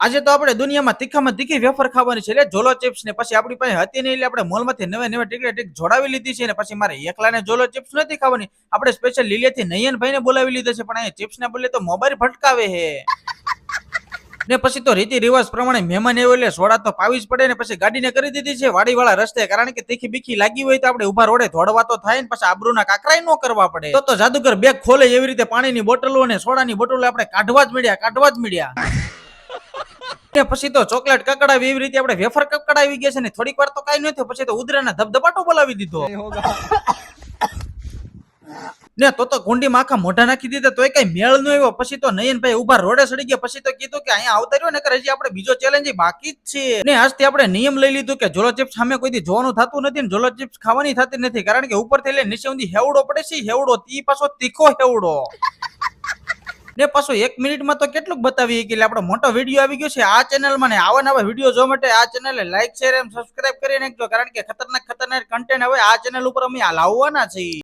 આજે તો આપણે દુનિયામાં તીખામાં તીખી વેફર ખાવાની છે એટલે જોલો ચિપ્સ ને પછી આપણી પાસે હતી નહીં એટલે આપણે મોલમાંથી નવે નવે ટીક જોડાવી લીધી છે ને પછી મારે એકલાને જોલો ચિપ્સ નથી ખાવાની આપણે સ્પેશિયલ લીલેથી નયનભાઈ ને બોલાવી લીધા છે પણ અહીંયા ચિપ્સ ને બદલે તો મોબાઈલ ફટકાવે છે ને પછી તો રીતિ રિવાજ પ્રમાણે મહેમાન આવ્યો એટલે સોડા તો પાવી જ પડે ને પછી ગાડીને કરી દીધી છે વાડીવાળા રસ્તે કારણ કે તીખી બીખી લાગી હોય તો આપણે ઉભા રોડે ધોડવા તો થાય ને પછી આબરૂના કાકરાય ન કરવા પડે તો જાદુગર બેગ ખોલે એવી રીતે પાણીની બોટલો અને સોડાની બોટલો આપણે કાઢવા જ મળ્યા પછી તો ચોકલેટ કકડાવી એવી રીતે આપણે વેફર કકડાવી ગયા છે ને થોડીક વાર તો કઈ ન થયું પછી તો ઉધરાના ધબધબાટો બોલાવી દીધો ને તો કુંડીમાં આખા મોઢા નાખી દીધા તોય કઈ મેળ ન આવ્યો પછી તો નયનભાઈ ઉભા રોડે સડી ગયા પછી તો કીધું કે અહીંયા આવતા રહ્યો ને હજી આપણે બીજો ચેલેન્જ બાકી જ છે ને આજથી આપણે નિયમ લઈ લીધું કે જોલો ચિપ્સ સામે કોઈથી જોવાનું થતું નથી ને જોલો ચિપ્સ ખાવાની થતી નથી કારણ કે ઉપરથી લઈને નીચે સુધી હેવડો પડે છે હેવડો તી પાછો તીખો હેવડો ને પાછું 1 મિનિટમાં તો કેટલું બતાવીએ કે આપણો મોટો વિડીયો આવી ગયો છે આ ચેનલમાં ને આવા નવા વિડીયો જોવા માટે આ ચેનલને લાઈક શેર એન્ડ સબસ્ક્રાઇબ કરી નાખજો કારણ કે ખતરનાક કન્ટેન્ટ હવે આ ચેનલ ઉપર અમે લાવવાના છીએ